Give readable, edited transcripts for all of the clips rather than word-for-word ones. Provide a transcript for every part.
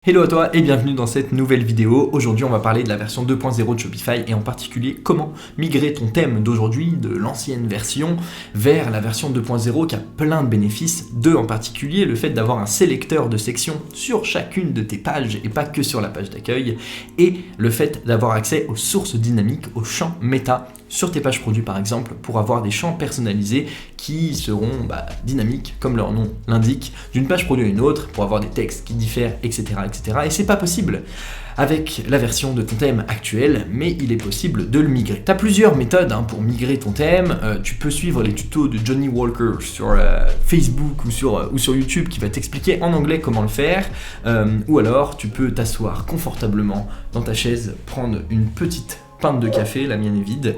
Hello à toi et bienvenue dans cette nouvelle vidéo. Aujourd'hui on va parler de la version 2.0 de Shopify et en particulier comment migrer ton thème d'aujourd'hui, de l'ancienne version, vers la version 2.0 qui a plein de bénéfices. En particulier le fait d'avoir un sélecteur de sections sur chacune de tes pages et pas que sur la page d'accueil, et le fait d'avoir accès aux sources dynamiques, aux champs méta sur tes pages produits par exemple, pour avoir des champs personnalisés qui seront dynamiques, comme leur nom l'indique, d'une page produit à une autre, pour avoir des textes qui diffèrent, etc. Et c'est pas possible avec la version de ton thème actuel, mais il est possible de le migrer. Tu as plusieurs méthodes pour migrer ton thème. Tu peux suivre les tutos de Johnny Walker sur Facebook ou sur YouTube qui va t'expliquer en anglais comment le faire, ou alors tu peux t'asseoir confortablement dans ta chaise, prendre une petite pinte de café, la mienne est vide,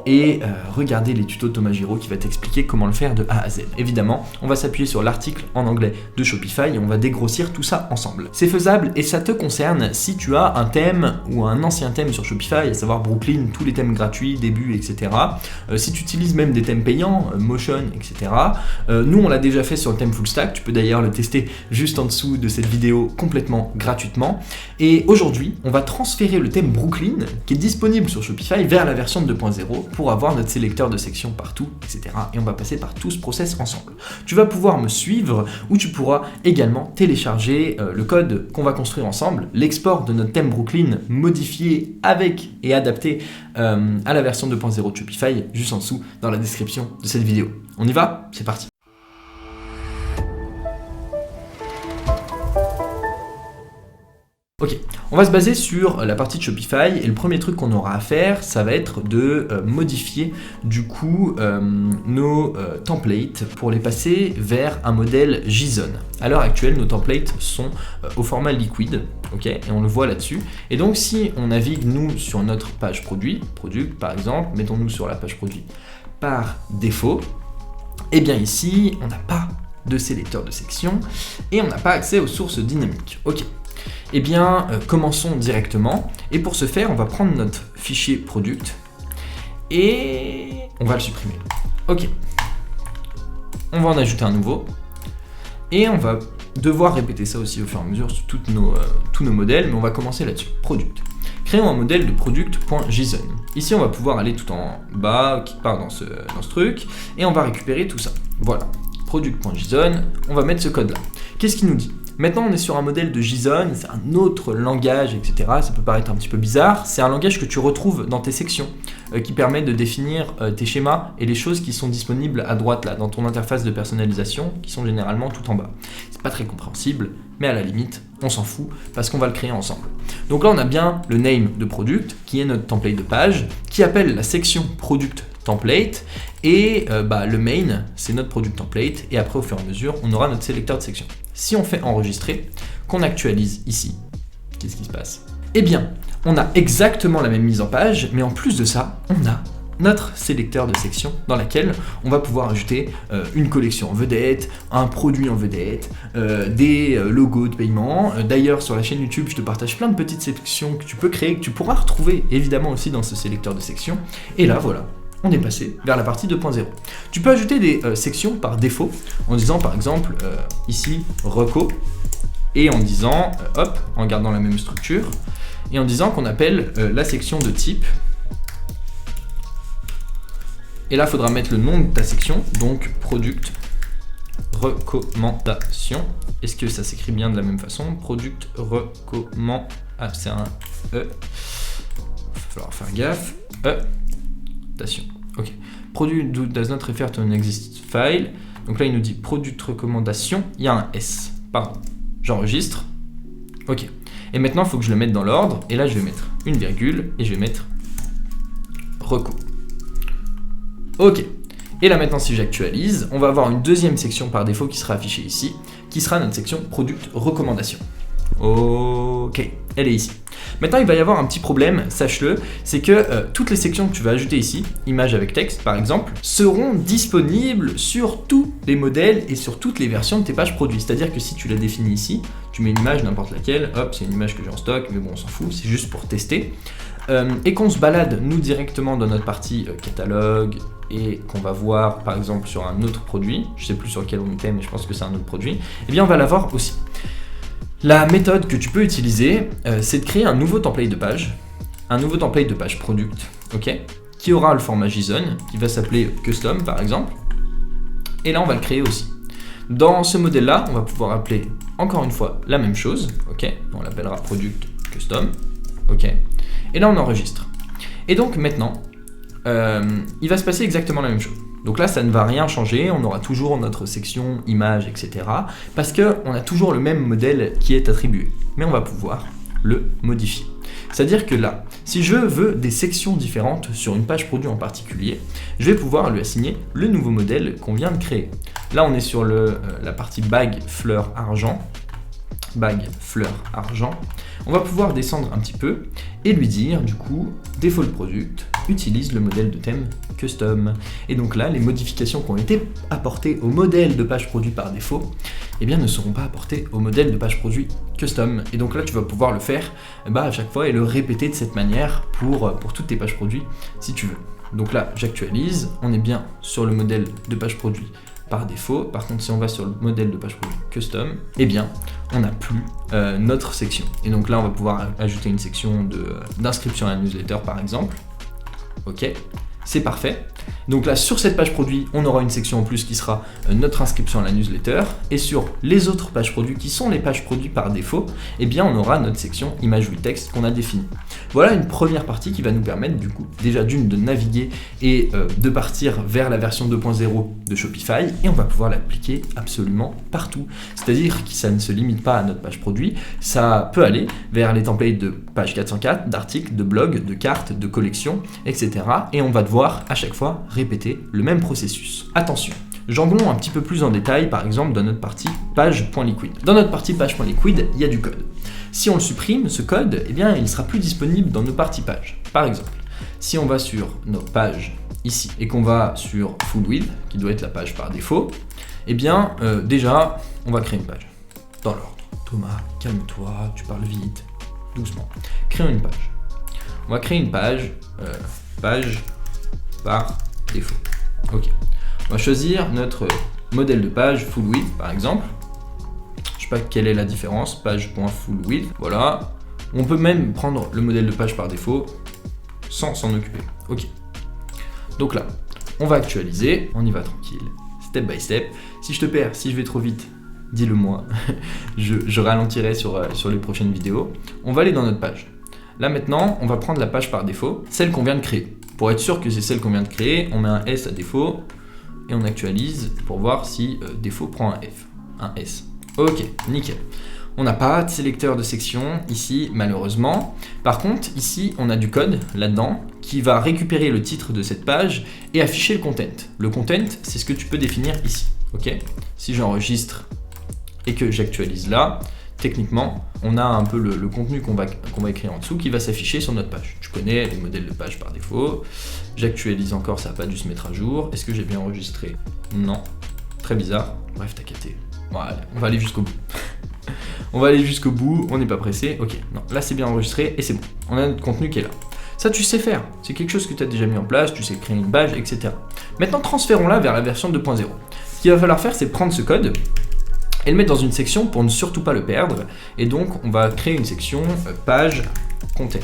et regarder les tutos de Thomas Giraud qui va t'expliquer comment le faire de A à Z. Évidemment, on va s'appuyer sur l'article en anglais de Shopify et on va dégrossir tout ça ensemble. C'est faisable et ça te concerne si tu as un thème ou un ancien thème sur Shopify, à savoir Brooklyn, tous les thèmes gratuits, début, etc. Si tu utilises même des thèmes payants, Motion, etc. Nous, on l'a déjà fait sur le thème Full Stack, tu peux d'ailleurs le tester juste en dessous de cette vidéo complètement gratuitement. Et aujourd'hui, on va transférer le thème Brooklyn, qui est disponible sur Shopify, vers la version 2.0 pour avoir notre sélecteur de sections partout, etc. Et on va passer par tout ce process ensemble. Tu vas pouvoir me suivre ou tu pourras également télécharger le code qu'on va construire ensemble, l'export de notre thème Brooklyn modifié avec et adapté à la version 2.0 de Shopify, juste en dessous dans la description de cette vidéo. On y va ? C'est parti. Ok, on va se baser sur la partie de Shopify et le premier truc qu'on aura à faire, ça va être de modifier du coup nos templates pour les passer vers un modèle JSON. À l'heure actuelle, nos templates sont au format liquide, ok, et on le voit là-dessus. Et donc si on navigue nous sur notre page produit par exemple, mettons-nous sur la page produit par défaut, et bien ici on n'a pas de sélecteur de section et on n'a pas accès aux sources dynamiques. Ok. Eh bien, commençons directement. Et pour ce faire, on va prendre notre fichier product et on va le supprimer. Ok. On va en ajouter un nouveau. Et on va devoir répéter ça aussi au fur et à mesure sur tous nos modèles, mais on va commencer là-dessus. Product. Créons un modèle de product.json. Ici, on va pouvoir aller tout en bas, qui part dans ce truc, et on va récupérer tout ça. Voilà. Product.json, on va mettre ce code-là. Qu'est-ce qu'il nous dit ? Maintenant, on est sur un modèle de JSON, c'est un autre langage, etc. Ça peut paraître un petit peu bizarre. C'est un langage que tu retrouves dans tes sections, qui permet de définir tes schémas et les choses qui sont disponibles à droite, là, dans ton interface de personnalisation, qui sont généralement tout en bas. C'est pas très compréhensible, mais à la limite, on s'en fout, parce qu'on va le créer ensemble. Donc là, on a bien le name de product, qui est notre template de page, qui appelle la section product template, et le main, c'est notre product template, et après, au fur et à mesure, on aura notre sélecteur de section. Si on fait enregistrer, qu'on actualise ici, qu'est-ce qui se passe ? Eh bien, on a exactement la même mise en page, mais en plus de ça, on a notre sélecteur de section dans laquelle on va pouvoir ajouter une collection en vedette, un produit en vedette, des logos de paiement. D'ailleurs, sur la chaîne YouTube, je te partage plein de petites sections que tu peux créer, que tu pourras retrouver évidemment aussi dans ce sélecteur de section. Et là, voilà. On est passé vers la partie 2.0. Tu peux ajouter des sections par défaut en disant par exemple ici reco et en disant en gardant la même structure et en disant qu'on appelle la section de type. Et là, il faudra mettre le nom de ta section, donc product recommandation. Est-ce que ça s'écrit bien de la même façon ? Product recommand. Ah, c'est un E. Il va falloir faire gaffe. Ok. Product does not refer to an existing file. Donc là, il nous dit product recommandation. Il y a un S. Pardon. J'enregistre. Ok. Et maintenant, il faut que je le mette dans l'ordre. Et là, je vais mettre une virgule et je vais mettre reco. Ok. Et là, maintenant, si j'actualise, on va avoir une deuxième section par défaut qui sera affichée ici, qui sera notre section product recommandation. Ok. Elle est ici. Maintenant, il va y avoir un petit problème, sache-le, c'est que toutes les sections que tu vas ajouter ici, images avec texte par exemple, seront disponibles sur tous les modèles et sur toutes les versions de tes pages produits. C'est-à-dire que si tu la définis ici, tu mets une image n'importe laquelle, hop, c'est une image que j'ai en stock, mais bon, on s'en fout, c'est juste pour tester. Et qu'on se balade, nous, directement dans notre partie catalogue, et qu'on va voir, par exemple, sur un autre produit, je sais plus sur lequel on était, mais je pense que c'est un autre produit, eh bien, on va l'avoir aussi. La méthode que tu peux utiliser, c'est de créer un nouveau template de page, product, ok, qui aura le format JSON, qui va s'appeler custom par exemple, et là on va le créer aussi. Dans ce modèle-là, on va pouvoir appeler encore une fois la même chose, ok, on l'appellera product custom, ok, et là on enregistre. Et donc maintenant, il va se passer exactement la même chose. Donc là, ça ne va rien changer, on aura toujours notre section image, etc. Parce qu'on a toujours le même modèle qui est attribué. Mais on va pouvoir le modifier. C'est-à-dire que là, si je veux des sections différentes sur une page produit en particulier, je vais pouvoir lui assigner le nouveau modèle qu'on vient de créer. Là, on est sur la partie bague fleur argent. On va pouvoir descendre un petit peu et lui dire du coup default product utilise le modèle de thème custom. Et donc là, les modifications qui ont été apportées au modèle de page produit par défaut, eh bien ne seront pas apportées au modèle de page produit custom. Et donc là, tu vas pouvoir le faire à chaque fois et le répéter de cette manière pour toutes tes pages produits si tu veux. Donc là, j'actualise, on est bien sur le modèle de page produit par défaut. Par contre, si on va sur le modèle de page produit custom, eh bien, on n'a plus notre section. Et donc là, on va pouvoir ajouter une section d'inscription à la newsletter, par exemple. Ok, c'est parfait. Donc là, sur cette page produit, on aura une section en plus qui sera notre inscription à la newsletter. Et sur les autres pages produits qui sont les pages produits par défaut, eh bien, on aura notre section image with text qu'on a définie. Voilà une première partie qui va nous permettre du coup déjà de naviguer et de partir vers la version 2.0 de Shopify et on va pouvoir l'appliquer absolument partout. C'est-à-dire que ça ne se limite pas à notre page produit, ça peut aller vers les templates de page 404, d'articles, de blogs, de cartes, de collections, etc. Et on va devoir à chaque fois répéter le même processus. Attention, j'emblons un petit peu plus en détail par exemple dans notre partie page.liquid. Dans notre partie page.liquid, il y a du code. Si on le supprime, ce code, eh bien, il ne sera plus disponible dans nos parties pages. Par exemple, si on va sur nos pages ici et qu'on va sur full width, qui doit être la page par défaut, eh bien, déjà, on va créer une page. Dans l'ordre. Thomas, calme-toi, tu parles vite, doucement. Créons une page. On va créer une page, page par défaut. Ok. On va choisir notre modèle de page full width, par exemple. Je sais pas quelle est la différence, page.full-width, voilà. On peut même prendre le modèle de page par défaut sans s'en occuper. Ok. Donc là, on va actualiser, on y va tranquille, step by step. Si je te perds, si je vais trop vite, dis-le moi. je ralentirai sur les prochaines vidéos. On va aller dans notre page. Là maintenant, on va prendre la page par défaut, celle qu'on vient de créer. Pour être sûr que c'est celle qu'on vient de créer, on met un S à défaut et on actualise pour voir si défaut prend un F, un S. Ok, nickel. On n'a pas de sélecteur de section ici, malheureusement. Par contre, ici, on a du code là-dedans qui va récupérer le titre de cette page et afficher le content. Le content, c'est ce que tu peux définir ici. Ok ? Si j'enregistre et que j'actualise là, techniquement, on a un peu le contenu qu'on va écrire en dessous qui va s'afficher sur notre page. Tu connais les modèles de page par défaut. J'actualise encore, ça n'a pas dû se mettre à jour. Est-ce que j'ai bien enregistré ? Non. Très bizarre. Bref, t'as capté. Bon, allez, on va aller jusqu'au bout. On n'est pas pressé. Ok, non, là c'est bien enregistré et c'est bon. On a notre contenu qui est là. Ça, tu sais faire. C'est quelque chose que tu as déjà mis en place, tu sais créer une page, etc. Maintenant, transférons-la vers la version 2.0. Ce qu'il va falloir faire, c'est prendre ce code et le mettre dans une section pour ne surtout pas le perdre. Et donc, on va créer une section page content.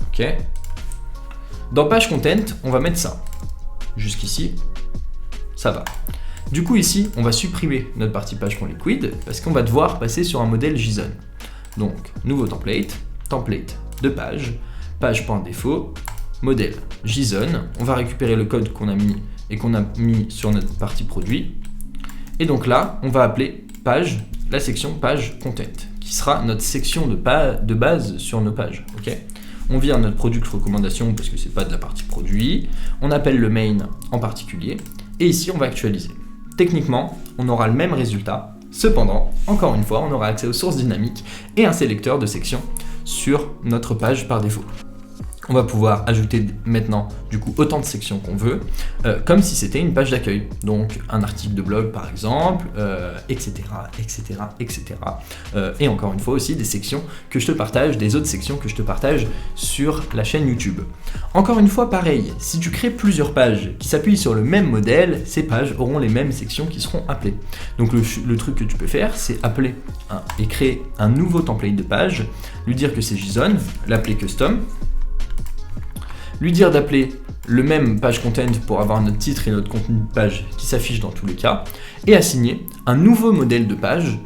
Ok. Dans page content, on va mettre ça. Jusqu'ici, ça va. Du coup ici, on va supprimer notre partie page.liquid parce qu'on va devoir passer sur un modèle JSON. Donc, nouveau template, template de page, page.défaut, modèle JSON. On va récupérer le code qu'on a mis et qu'on a mis sur notre partie produit. Et donc là, on va appeler page, la section page content, qui sera notre section de base sur nos pages. Okay, on vire notre product recommandation parce que c'est pas de la partie produit. On appelle le main en particulier. Et ici, on va actualiser. Techniquement, on aura le même résultat. Cependant, encore une fois, on aura accès aux sources dynamiques et un sélecteur de section sur notre page par défaut. On va pouvoir ajouter maintenant du coup autant de sections qu'on veut, comme si c'était une page d'accueil. Donc un article de blog par exemple, etc. Et encore une fois aussi des sections que je te partage, des autres sections que je te partage sur la chaîne YouTube. Encore une fois pareil, si tu crées plusieurs pages qui s'appuient sur le même modèle, ces pages auront les mêmes sections qui seront appelées. Donc le truc que tu peux faire, c'est appeler et créer un nouveau template de page, lui dire que c'est JSON, l'appeler custom, lui dire d'appeler le même page content pour avoir notre titre et notre contenu de page qui s'affiche dans tous les cas, et assigner un nouveau modèle de page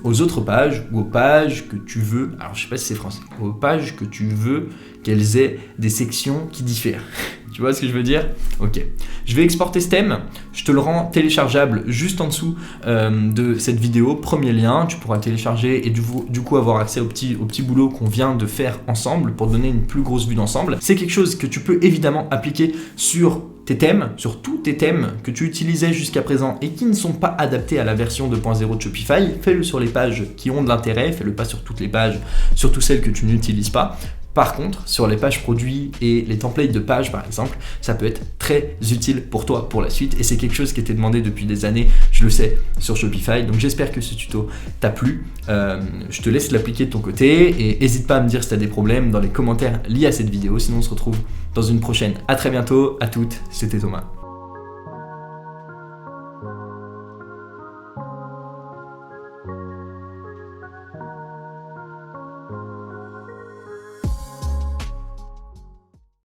aux autres pages ou aux pages que tu veux, alors je sais pas si c'est français, aux pages que tu veux qu'elles aient des sections qui diffèrent. Tu vois ce que je veux dire? Ok. Je vais exporter ce thème, je te le rends téléchargeable juste en dessous de cette vidéo, premier lien, tu pourras le télécharger et du coup avoir accès au petit boulot qu'on vient de faire ensemble pour donner une plus grosse vue d'ensemble. C'est quelque chose que tu peux évidemment appliquer sur tes thèmes, sur tous tes thèmes que tu utilisais jusqu'à présent et qui ne sont pas adaptés à la version 2.0 de Shopify. Fais-le sur les pages qui ont de l'intérêt, fais-le pas sur toutes les pages, surtout celles que tu n'utilises pas. Par contre, sur les pages produits et les templates de pages par exemple, ça peut être très utile pour toi pour la suite et c'est quelque chose qui était demandé depuis des années, je le sais, sur Shopify. Donc j'espère que ce tuto t'a plu. Je te laisse l'appliquer de ton côté et n'hésite pas à me dire si tu as des problèmes dans les commentaires liés à cette vidéo. Sinon on se retrouve dans une prochaine. À très bientôt, à toutes, c'était Thomas.